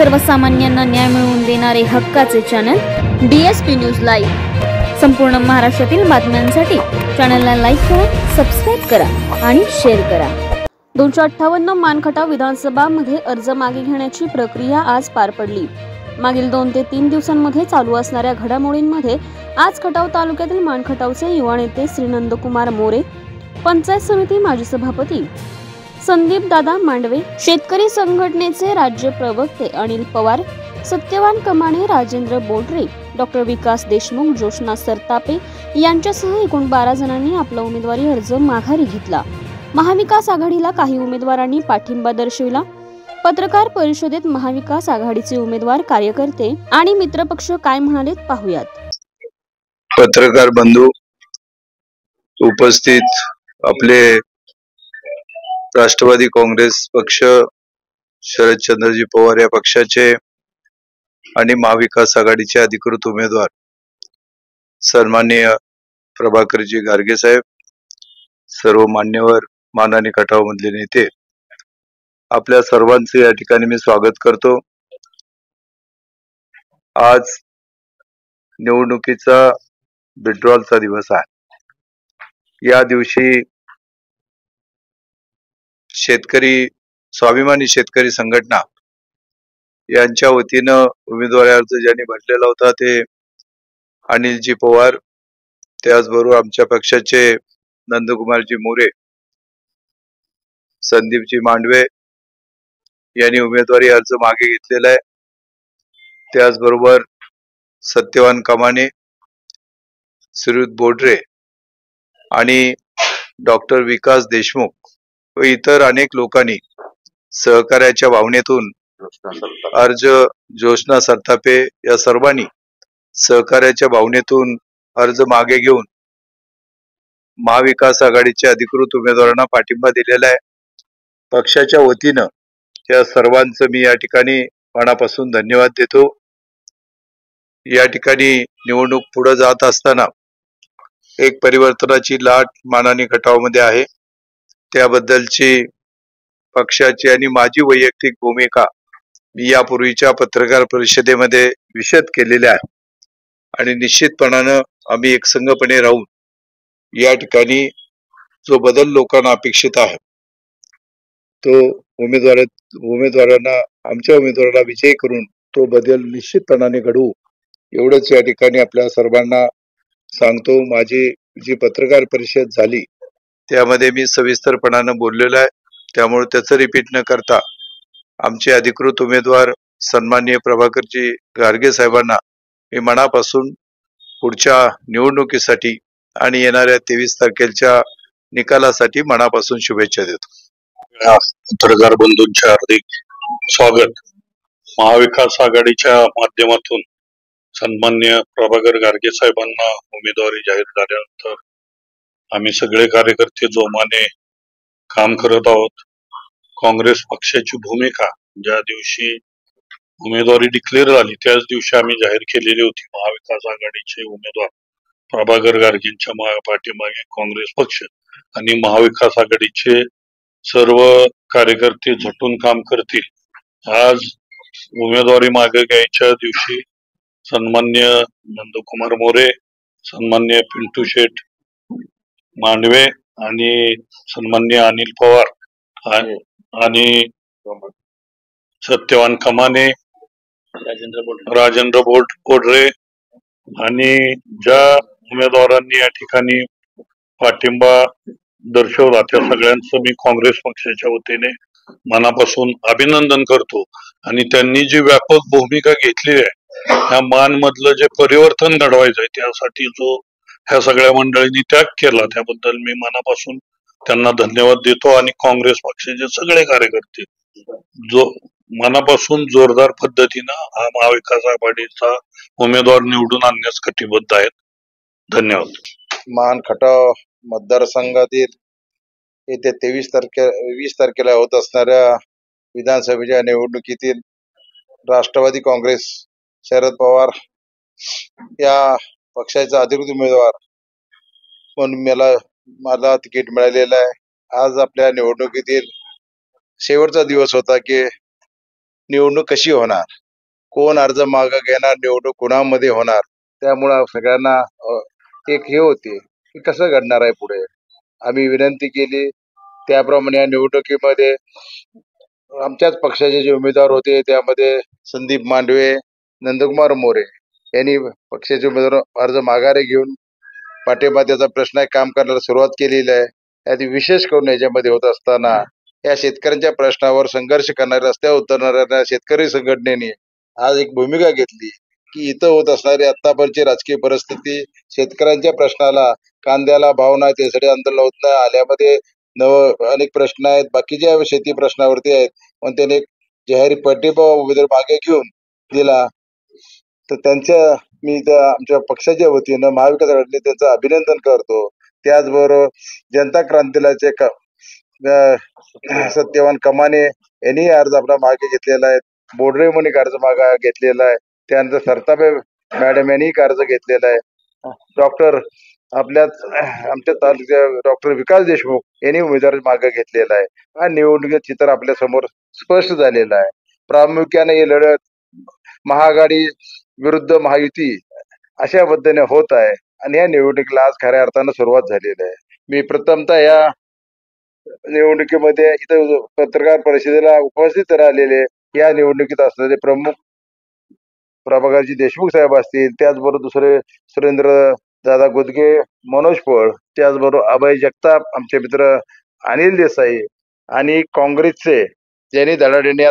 सर्वसामान्यांना न्याय मिळवून देणारे हक्काचे चॅनल DSP न्यूज लाईव्ह। संपूर्ण महाराष्ट्रातील बातम्यांसाठी चॅनलला लाईक करा, सबस्क्राइब करा आणि शेअर करा। 258 मानखटाव विधानसभा मध्ये अर्ज मागे घेण्याची प्रक्रिया आज पार पडली। मागील 2 ते 3 दिवसांमध्ये चालू असणाऱ्या घडामोडींमध्ये आज खटाव तालुक्यातील मानखटावचे युवा नेते श्री नंदकुमार मोरे, पंचायत समिती माजी सभापती संदीप दादा मांडवे, शेतकरी संघटनेचे राज्य प्रवक्ते अनिल पवार, सत्यवान कमाने, राजेंद्र बोडरे, डॉक्टर विकास देशमुख, जोशना सरतापे यांच्यासह एकूण 12 जणांनी आपला उमेदवारी अर्ज माघारी घेतला। महाविकास आघाडीला काही उमेदवारांनी पाठिंबा दर्शविला। पत्रकार परिषदेत महाविकास आघाडीचे उमेदवार, कार्यकर्ते आणि मित्रपक्ष काय म्हणाले पाहूयात। पत्रकार बंधू, उपस्थित आपले राष्ट्रवादी काँग्रेस पक्ष, शरदचंद्रजी पवार या पक्षाचे आणि महाविकास आघाडीचे अधिकृत उमेदवार सन्माननीय प्रभाकरजी गारगे साहेब, सर्व मान्यवर मान आणि खटाव मधले नेते, आपल्या सर्वांचे या ठिकाणी मी स्वागत करतो। आज निवडणुकीचा विड्रॉलचा दिवस आहे। या दिवशी शेतकरी स्वाभिमानी शेतकरी संघटना यांच्या वतीनं उमेदवारी अर्ज ज्यांनी भरलेला होता ते अनिलजी पवार, त्याचबरोबर आमच्या पक्षाचे नंदकुमारजी मोरे, संदीपजी मांडवे यांनी उमेदवारी अर्ज मागे घेतलेला आहे। त्याचबरोबर सत्यवान कमाने, सुरुत बोडरे आणि डॉक्टर विकास देशमुख व इतर अनेक लोकांनी सहकार्याच्या भावनेतून अर्ज, जोशना सरतापे या सर्वांनी सहकार्याच्या भावनेतून अर्ज मागे घेऊन महाविकास आघाडीच्या अधिकृत उमेदवारांना पाठिंबा दिलेला आहे। पक्षाच्या वतीनं या सर्वांचं मी या ठिकाणी मनापासून धन्यवाद देतो। या ठिकाणी निवडणूक पुढे जात असताना एक परिवर्तनाची लाट मानानी खटावमध्ये आहे। त्याबद्दलची पक्षाची आणि माझी वैयक्तिक भूमिका मी यापूर्वीच्या पत्रकार परिषदेमध्ये विशद केलेल्या आहे आणि निश्चितपणानं आम्ही एकसंघपणे राहून या ठिकाणी जो बदल लोकांना अपेक्षित आहे तो उमेदवारांना, आमच्या उमेदवाराला विजयी करून तो बदल निश्चितपणाने घडवू, एवढंच या ठिकाणी आपल्या सर्वांना सांगतो। माझी जी पत्रकार परिषद झाली त्यामध्ये मी सविस्तरपणाने बोललेलो आहे, त्यामुळे त्याचं रिपीट न करता आमचे अधिकृत उमेदवार सन्माननीय प्रभाकरजी गारगे साहेबांना मी मनापासून पुढच्या निवडणुकीसाठी आणि येणाऱ्या 23 तारखेच्या निकालासाठी मनापासून शुभेच्छा देतो। पत्रकार बंधूंचे हार्दिक स्वागत। महाविकास आघाडीच्या माध्यमातून सन्माननीय प्रभाकर गारगे साहेबांना उमेदवारी जाहीर झाल्यानंतर आम्ही सगळे कार्यकर्ते जोमाने काम करत आहोत। काँग्रेस पक्षाची भूमिका ज्या दिवशी उमेदवारी डिक्लेअर झाली त्याच दिवशी आम्ही जाहीर केलेली होती। महाविकास आघाडीचे उमेदवार प्रभाकर गारगेंच्या पाठीमागे काँग्रेस पक्ष आणि महाविकास आघाडीचे सर्व कार्यकर्ते झटून काम करतील। आज उमेदवारी मागे घ्यायच्या दिवशी सन्मान्य नंदकुमार मोरे, सन्मान्य पिंटू शेठ मांडवे आणि सन्मान्य अनिल पवार आणि सत्यवान कमाने, राजेंद्र बोडरे आणि ज्या उमेदवारांनी या ठिकाणी पाठिंबा दर्शवला त्या सगळ्यांचं मी काँग्रेस पक्षाच्या वतीने मनापासून अभिनंदन करतो। आणि त्यांनी जी व्यापक भूमिका घेतली आहे, ह्या मान मधलं जे परिवर्तन घडवायचंय त्यासाठी जो ह्या सगळ्या मंडळींनी त्याग केला त्याबद्दल मी मनापासून त्यांना धन्यवाद देतो। आणि काँग्रेस पक्षाचे सगळे कार्यकर्ते जो मनापासून जोरदार पद्धतीनं हा महाविकास आघाडीचा उमेदवार निवडून आणण्यास कटिबद्ध आहेत। धन्यवाद। मान खटाव मतदारसंघातील येत्या 20 तारखेला होत असणाऱ्या विधानसभेच्या निवडणुकीतील राष्ट्रवादी काँग्रेस शरद पवार या पक्षाचा अधिकृत उमेदवार म्हणून मला तिकीट मिळालेलं आहे। आज आपल्या निवडणुकीतील शेवटचा दिवस होता की निवडणूक कशी होणार, कोण अर्ज मागं घेणार, निवडणूक कुणामध्ये होणार, त्यामुळं सगळ्यांना एक हे होते की कसं घडणार आहे पुढे. आम्ही विनंती केली त्याप्रमाणे या निवडणुकीमध्ये आमच्याच पक्षाचे जे उमेदवार होते त्यामध्ये संदीप मांडवे, नंदकुमार मोरे यांनी पक्षाचे उमेदवार अर्ज माघारी घेऊन पाठिंबा त्याचा प्रश्न आहे काम करायला सुरुवात केलेली आहे. यात विशेष करून याच्यामध्ये होत असताना या शेतकऱ्यांच्या प्रश्नावर संघर्ष करणाऱ्या, रस्त्यावर उतरणाऱ्या शेतकरी संघटनेने आज एक भूमिका घेतली की इथं होत असणारी आतापर्यंतची राजकीय परिस्थिती, शेतकऱ्यांच्या प्रश्नाला, कांद्याला भाव नाही त्यासाठी आंदोलन होत नाही, आल्यामध्ये अनेक प्रश्न आहेत, बाकीच्या शेती प्रश्नावरती आहेत, पण त्याने जाहीर पाठिंबा उमेदवार मागे घेऊन दिला. तर त्यांच्या मी त्या आमच्या पक्षाच्या वतीनं महाविकास आघाडीने त्यांचं अभिनंदन करतो. त्याचबरोबर जनता क्रांतीलाचे सत्यवान कमाने यांनी अर्ज आपला मागे घेतलेला आहे. बोडरे म्हणे अर्ज मागे घेतलेला आहे. त्यानंतर सरताबे मॅडम यांनी अर्ज घेतलेला आहे. डॉक्टर आमच्या तालुक्या डॉक्टर विकास देशमुख यांनी उमेदवार मागे घेतलेला आहे. हा निवडणुकीचं चित्र आपल्या समोर स्पष्ट झालेलं आहे. प्रामुख्याने ही लढत महाआघाडी विरुद्ध महायुती अशा पद्धतीने होत आहे आणि या निवडणुकीला आज खऱ्या अर्थानं सुरुवात झालेली आहे. मी प्रथमतः या निवडणुकीमध्ये इथं पत्रकार परिषदेला उपस्थित राहिलेले या निवडणुकीत असलेले प्रमुख प्रभाकरजी देशमुख साहेब असतील, त्याचबरोबर दुसरे सुरेंद्र दादा गुदगे, मनोज पळ, त्याचबरोबर अभय जगताप, आमचे मित्र अनिल देसाई आणि काँग्रेसचे ज्यांनी धडाडीने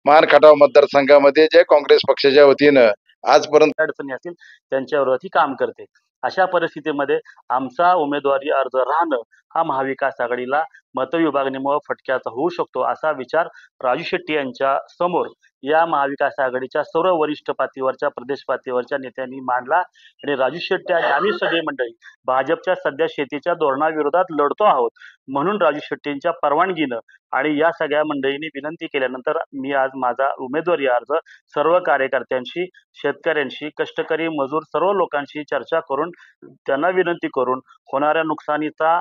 मान खटाव मतदारसंघामध्ये जे काँग्रेस पक्षाच्या वतीनं आजपर्यंत अडचणी असतील त्यांच्याविरोधात काम करते. अशा परिस्थितीमध्ये आमचा उमेदवारी अर्ज राहणं हा महाविकास आघाडीला मतविभागणीमुळे फटक्याचा होऊ शकतो असा विचार राजू शेट्टी यांच्या समोर या महाविकास आघाडीच्या सर्व वरिष्ठ पातळीवरच्या प्रदेश पातळीवरच्या नेत्यांनी मांडला. आणि राजू शेट्टी आणि आम्ही सगळी मंडळी भाजपच्या सध्या शेतीच्या धोरणाविरोधात लढतो आहोत, म्हणून राजू शेट्टींच्या परवानगीनं आणि या सगळ्या मंडळींनी विनंती केल्यानंतर मी आज माझा उमेदवारी अर्ज सर्व कार्यकर्त्यांशी, शेतकऱ्यांशी, कष्टकरी मजूर सर्व लोकांशी चर्चा करून त्यांना विनंती करून होणाऱ्या नुकसानीचा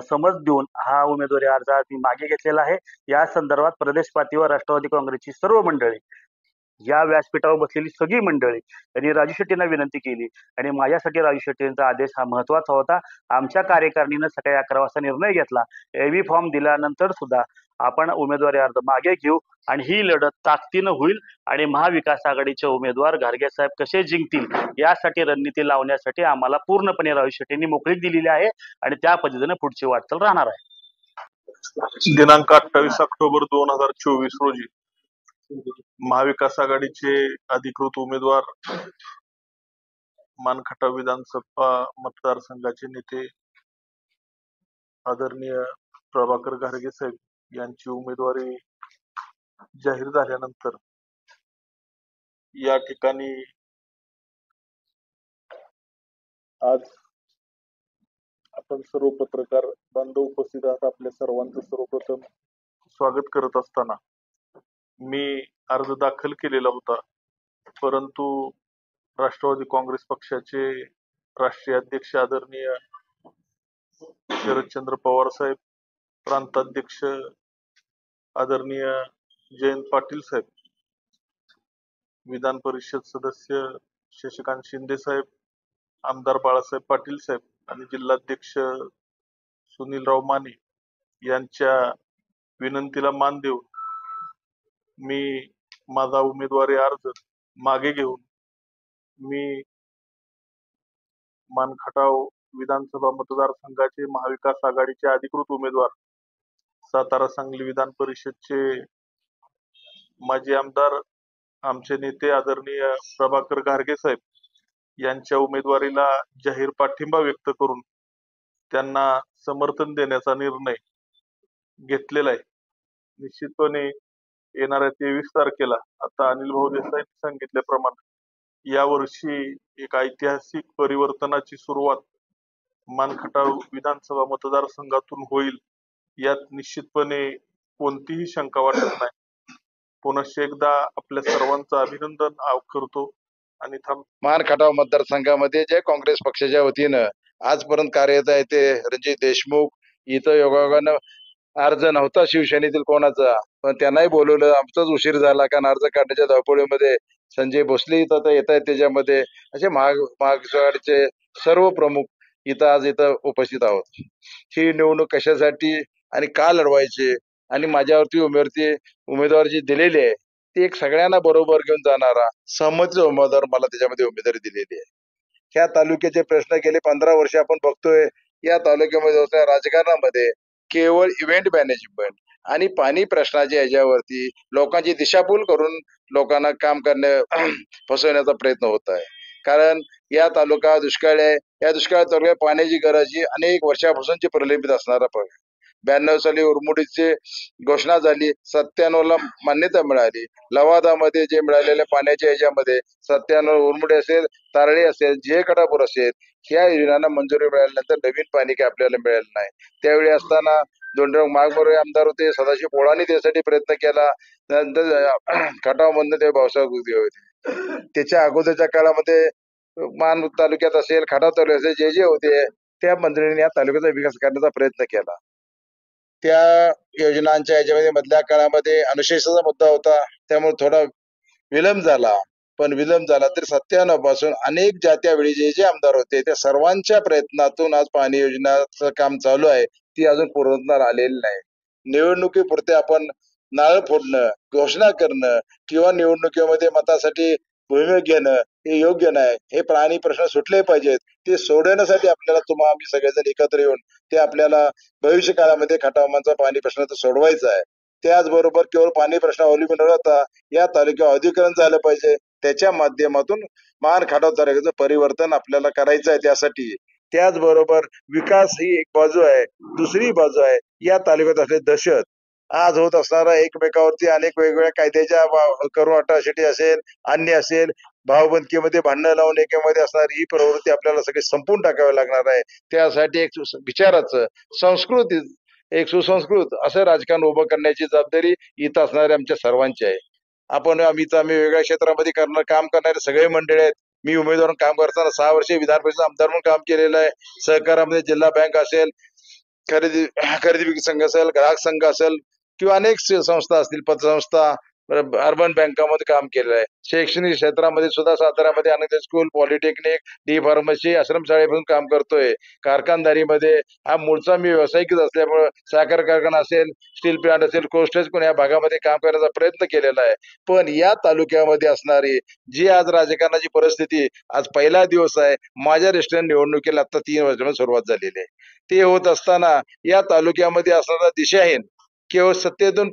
समज देऊन हा उमेदवारी अर्ज आज मी मागे घेतलेला आहे. या संदर्भात प्रदेश पातळीवर राष्ट्रवादी काँग्रेसची सर्व मंडळी, या व्यासपीठावर बसलेली सगळी मंडळी यांनी राजू शेट्टींना विनंती केली आणि माझ्यासाठी राजू शेट्टींचा आदेश हा महत्वाचा होता. आमच्या कार्यकारिणीनं सकाळी 11 वाजता निर्णय घेतला. एबी फॉर्म दिल्यानंतर सुद्धा आपण उमेदवारी अर्ज मागे घेऊ आणि ही लढत ताकदीनं होईल आणि महाविकास आघाडीचे उमेदवार घारगे साहेब कसे जिंकतील यासाठी रणनीती लावण्यासाठी आम्हाला पूर्णपणे राजू शेट्टींनी मोकळीक दिलेली आहे आणि त्या पद्धतीने पुढची वाटचाल राहणार आहे. दिनांक 28 ऑक्टोबर 2024 रोजी महाविकास आघाडीचे अधिकृत उमेदवार मानखटाव विधानसभा मतदारसंघाचे नेते आदरणीय प्रभाकर घारगे साहेब यांची उमेदवारी जाहीर झाल्यानंतर या ठिकाणी आज आपण सर्व पत्रकार बांधव उपस्थित आहात. आपल्या सर्वांचं सर्वप्रथम स्वागत करत असताना मी अर्ज दाखल केलेला होता, परंतु राष्ट्रवादी काँग्रेस पक्षाचे राष्ट्रीय अध्यक्ष आदरणीय शरदचंद्र पवार साहेब, प्रांताध्यक्ष आदरणीय जयंत पाटील साहेब, विधान परिषद सदस्य शशिकांत शिंदे साहेब, आमदार बाळासाहेब पाटील साहेब आणि जिल्हाध्यक्ष सुनीलराव माने यांच्या विनंतीला मान देऊन मी माझा उमेदवारी अर्ज मागे घेऊन मी मानखटाव विधानसभा मतदारसंघाचे महाविकास आघाडीचे अधिकृत उमेदवार, सातारा सांगली विधान परिषदचे माजी आमदार, आमचे नेते आदरणीय प्रभाकर घारगे साहेब यांच्या उमेदवारीला जाहीर पाठिंबा व्यक्त करून त्यांना समर्थन देण्याचा निर्णय घेतलेला आहे. निश्चितपणे येणाऱ्या 23 तारखेला आता अनिल भाऊ देसाई सांगितल्याप्रमाणे यावर्षी एक ऐतिहासिक परिवर्तनाची सुरुवात मानखटाव विधानसभा मतदारसंघातून होईल यात निश्चितपणे कोणतीही शंका वाटत नाही. पुनश्च एकदा आपल्या सर्वांचं अभिनंदन करतो आणि मान खटाव मतदारसंघामध्ये जे काँग्रेस पक्षाच्या वतीनं आजपर्यंत कार्यरत आहे ते रणजित देशमुख, इथं योगायोगानं अर्ज नव्हता शिवसेनेतील कोणाचा, पण त्यांनाही बोलवलं. आमचाच उशीर झाला कारण अर्ज काढण्याच्या धावपळीमध्ये संजय भोसले इथं आता येत आहेत त्याच्यामध्ये. असे महाआघाडीचे सर्व प्रमुख इथं उपस्थित आहोत. ही निवडणूक कशासाठी आणि का लढवायची आणि माझ्यावरती उमेदवार जी दिलेली आहे ती एक सगळ्यांना बरोबर घेऊन जाणारा सहमतीचा उमेदवार मला त्याच्यामध्ये उमेदवारी दिलेली आहे. ह्या तालुक्याचे प्रश्न गेले 15 वर्ष आपण बघतोय. या तालुक्यामध्ये राजकारणामध्ये केवळ इव्हेंट मॅनेजमेंट आणि पाणी प्रश्नाच्या याच्यावरती लोकांची दिशाभूल करून लोकांना काम फसवण्याचा प्रयत्न होत आहे. कारण या तालुका दुष्काळी आहे. या दुष्काळ तालुक्यात पाण्याची गरज ही अनेक वर्षापासूनची प्रलंबित असणारा 92 साली उरमुडीची घोषणा झाली. 97 ला मान्यता मिळाली. लवादामध्ये जे मिळालेल्या पाण्याच्या याच्यामध्ये 97 उरमुडी असेल, तारळी असेल, जे कडापूर असेल, ह्या योजनांना मंजुरी मिळाल्यानंतर नवीन पाणी काही आपल्याला मिळालं नाही. त्यावेळी असताना दोंडराव मागमोरे आमदार होते. सदाशिव पोळांनी त्यासाठी प्रयत्न केला. नंतर खटाव मधनं ते भाऊसाहेब उदय होते. त्याच्या अगोदरच्या काळामध्ये मान तालुक्यात असेल, खटाव तालुक्यात असेल, जे होते त्या मंत्र्यांनी या तालुक्याचा विकास करण्याचा प्रयत्न केला. त्या योजनांच्या याच्यामध्ये मधल्या काळामध्ये अनुशेषाचा मुद्दा होता, त्यामुळे थोडा विलंब झाला. पण विलंब झाला तर 97 पासून अनेक त्यावेळी जे आमदार होते त्या सर्वांच्या प्रयत्नातून आज पाणी योजनाचं काम चालू आहे. ती अजून पूर्णत्वास आलेली नाही. निवडणुकीपुरते आपण नारळ फोडणं, घोषणा करणं किंवा निवडणुकीमध्ये मतासाठी भूमिका घेणं हे योग्य नाही. हे प्राणी प्रश्न सुटले पाहिजेत. ते सोडवण्यासाठी आपल्याला आम्ही सगळेजण एकत्र येऊन ते आपल्याला भविष्य काळामध्ये खटावमांचा पाणी प्रश्न तर सोडवायचा आहे. त्याचबरोबर केवळ पाणी प्रश्न अवलंबून न राहता या तालुक्यावर औद्योगिकरण झालं पाहिजे. त्याच्या माध्यमातून मान खटाव तालुक्याचं परिवर्तन आपल्याला करायचं आहे. त्यासाठी त्याचबरोबर विकास ही एक बाजू आहे, दुसरी बाजू आहे या तालुक्यात असलेली दहशत. आज होत असणारा एकमेकावरती अनेक वेगवेगळ्या कायद्याच्या करून अट्रॉसिटी असेल, अन्य असेल, भावबंदकीमध्ये भांडणं लावून एकामध्ये असणारी ही प्रवृत्ती आपल्याला सगळी संपून टाकावी लागणार आहे. त्यासाठी एक विचाराचं संस्कृती, एक सुसंस्कृत असं राजकारण उभं करण्याची जबाबदारी इथं असणाऱ्या आमच्या सर्वांची आहे. आम्ही वेगवेगळ्या क्षेत्रामध्ये काम करणारे सगळे मंडळी आहेत. मी उमेदवार काम करताना 6 वर्षे विधान परिषद आमदार म्हणून काम केलेलं आहे. सहकारामध्ये जिल्हा बँक असेल, खरेदी विक्री संघ असेल, ग्राहक संघ असेल किंवा अनेक संस्था असतील, पतसंस्था, अर्बन बँकामध्ये काम केलेलं आहे. शैक्षणिक क्षेत्रामध्ये सुद्धा साताऱ्यामध्ये अनेक स्कूल, पॉलिटेक्निक, डी फार्मसी, आश्रमशाळेपासून काम करतोय. कारखानदारीमध्ये हा मूळचा मी व्यावसायिकच असल्यामुळे साखर कारखाना असेल, स्टील प्लांट असेल, कोस्टेज कोण या भागामध्ये काम करण्याचा प्रयत्न केलेला आहे. पण या तालुक्यामध्ये असणारी जी आज राजकारणाची परिस्थिती, आज पहिला दिवस आहे. माझ्या दृष्टीने निवडणुकीला आता 3 वर्षांमध्ये सुरुवात झालेली आहे. ते होत असताना या तालुक्यामध्ये असणारा दिशाहीन केवळ सत्तेतून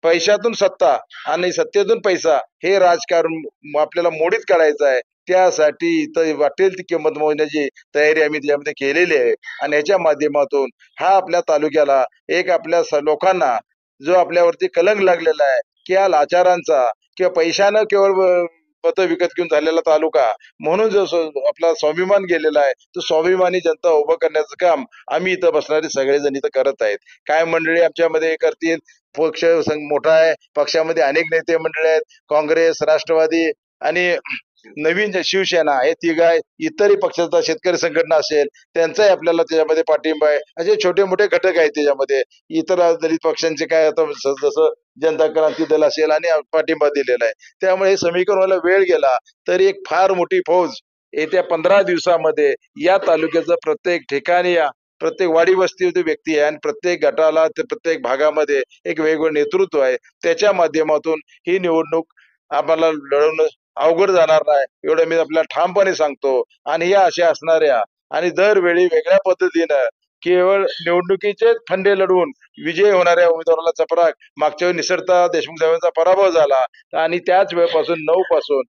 पैशातून सत्ता आणि सत्तेतून पैसा हे राजकारण आपल्याला मोडीत काढायचं आहे. त्यासाठी इथं वाटेल ती किंमत मोजण्याची तयारी आम्ही त्याच्यामध्ये केलेली आहे. आणि याच्या माध्यमातून हा आपल्या तालुक्याला एक आपल्या लोकांना जो आपल्यावरती कलंक लागलेला आहे की या लाचारांचा किंवा पैशानं केवळ मतं विकत घेऊन झालेला तालुका म्हणून जो आपला स्वाभिमान गेलेला आहे, तो स्वाभिमानी जनता उभं करण्याचं काम आम्ही इथं बसणारे सगळेजण इथं करत आहेत. काय मंडळी आमच्यामध्ये करतील, पक्ष मोठा आहे, पक्षामध्ये अनेक नेते मंडळी आहेत, काँग्रेस, राष्ट्रवादी आणि नवीन शिवसेना हे तिघ आहे. इतरही पक्षाचा शेतकरी संघटना असेल त्यांचाही आपल्याला त्याच्यामध्ये पाठिंबा आहे. असे छोटे मोठे घटक आहेत त्याच्यामध्ये. इतर दलित पक्षांचे काय आता जसं जनता क्रांती दल असेल आणि पाठिंबा दिलेला आहे. त्यामुळे हे समीकरण व्हायला वेळ गेला तरी एक फार मोठी फौज येत्या 15 दिवसामध्ये या तालुक्याचं प्रत्येक ठिकाणी प्रत्येक वाडी वस्तीवरती व्यक्ती आहे आणि प्रत्येक गटाला प्रत्येक भागामध्ये एक वेगवेगळं नेतृत्व आहे. त्याच्या माध्यमातून ही निवडणूक आम्हाला लढवणं अवघड जाणार नाही एवढं मी आपल्याला ठामपणे सांगतो. आणि या अशा असणाऱ्या आणि दरवेळी वेगळ्या पद्धतीनं केवळ निवडणुकीचे फंडे लढवून विजय होणाऱ्या उमेदवाराला चपराक मागच्या वेळी निसरता देशमुख साहेबांचा पराभव झाला आणि त्याच वेळेपासून 9 पासून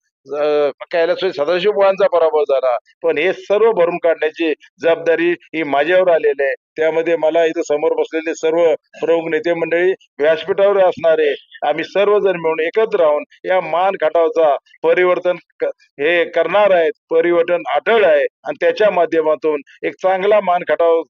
कैलासवासी सदाशिव पोळांचा पराभव झाला. पण हे सर्व भरून काढण्याची जबाबदारी ही माझ्यावर आलेली आहे. त्यामध्ये मला इथं समोर बसलेले सर्व प्रमुख नेते मंडळी, व्यासपीठावर असणारे आम्ही सर्वजण मिळून एकत्र राहून या मान खटावचा परिवर्तन हे करणार आहेत. परिवर्तन अटळ आहे आणि त्याच्या माध्यमातून एक चांगला मान खटाव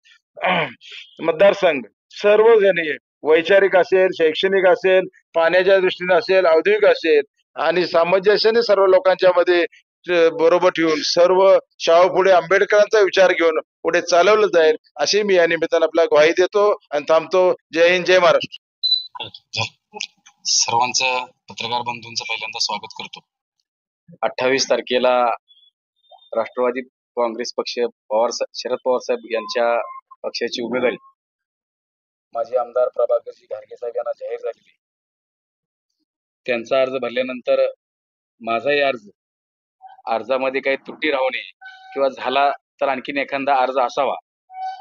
मतदारसंघ सर्वजण वैचारिक असेल, शैक्षणिक असेल, पाण्याच्या दृष्टीने असेल, औद्योगिक असेल आणि सामंजस्याने सर्व लोकांच्या मध्ये बरोबर ठेवून सर्व शाहू पुढे आंबेडकरांचा विचार घेऊन पुढे चालवलं जाईल अशी मी या निमित्तानं आपला ग्वाही देतो आणि थांबतो. जय हिंद, जय महाराष्ट्र. सर्वांचं पत्रकार बंधूंचं पहिल्यांदा स्वागत करतो. 28 तारखेला राष्ट्रवादी काँग्रेस पक्ष शरद पवार साहेब यांच्या पक्षाची उमेदवारी माजी आमदार प्रभाकरजी घारगे साहेब यांना जाहीर झालेली. त्यांचा अर्ज भरल्यानंतर माझाही अर्जामध्ये काही त्रुटी राहू नये किंवा झाला तर आणखीन एखादा अर्ज असावा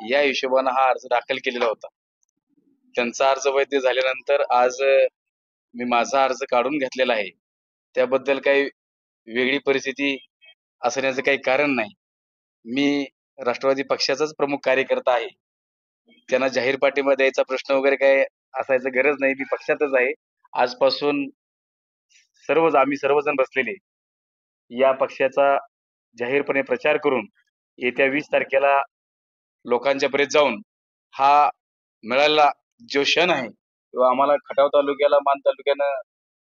या हिशोबानं हा अर्ज दाखल केलेला होता. त्यांचा अर्ज वैध झाल्यानंतर आज मी माझा अर्ज काढून घेतलेला आहे. त्याबद्दल काही वेगळी परिस्थिती असण्याचं काही कारण नाही. मी राष्ट्रवादी पक्षाचाच प्रमुख कार्यकर्ता आहे. त्यांना जाहीर पाठिंबा द्यायचा प्रश्न वगैरे काय असायचं गरज नाही. मी पक्षातच आहे. आजपासून आम्ही सर्वजण बसलेले या पक्षाचा जाहीरपणे प्रचार करून येत्या 20 तारखेला लोकांच्या पर्यंत जाऊन हा मिळालेला जो क्षण आहे किंवा आम्हाला खटाव तालुक्याला मान तालुक्यानं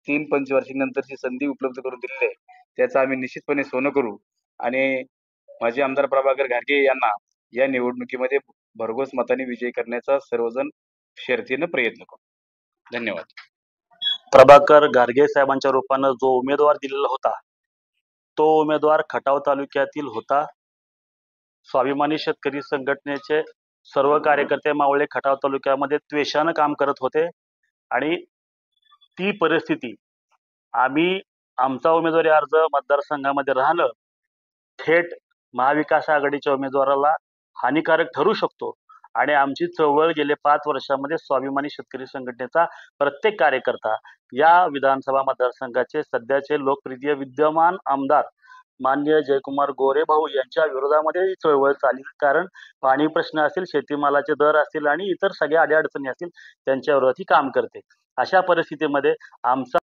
3 पंचवार्षिकनंतरची संधी उपलब्ध करून दिलेली आहे त्याचं आम्ही निश्चितपणे सोनं करू आणि माजी आमदार प्रभाकर घारगे यांना या निवडणुकीमध्ये भरघोस मताने विजयी करण्याचा सर्वजण शर्तीनं प्रयत्न करू. धन्यवाद. प्रभाकर घारगे साहेबांच्या रूपानं जो उमेदवार दिलेला होता तो उमेदवार खटाव तालुक्यातील होता. स्वाभिमानी शेतकरी संघटनेचे सर्व कार्यकर्ते मावळे खटाव तालुक्यामध्ये त्वेषानं काम करत होते आणि ती परिस्थिती आमचा उमेदवारी अर्ज मतदारसंघामध्ये राहणं थेट महाविकास आघाडीच्या उमेदवाराला हानिकारक ठरू शकतो आणि आमची चळवळ गेले 5 वर्षामध्ये स्वाभिमानी शेतकरी संघटनेचा प्रत्येक कार्यकर्ता या विधानसभा मतदारसंघाचे सध्याचे लोकप्रिय विद्यमान आमदार माननीय जयकुमार गोरे भाऊ यांच्या विरोधामध्ये ही चळवळ चालली. कारण पाणी प्रश्न असतील, शेतीमालाचे दर असतील आणि इतर सगळ्या अडीअडचणी असतील त्यांच्या विरोधात काम करते. अशा परिस्थितीमध्ये आमचा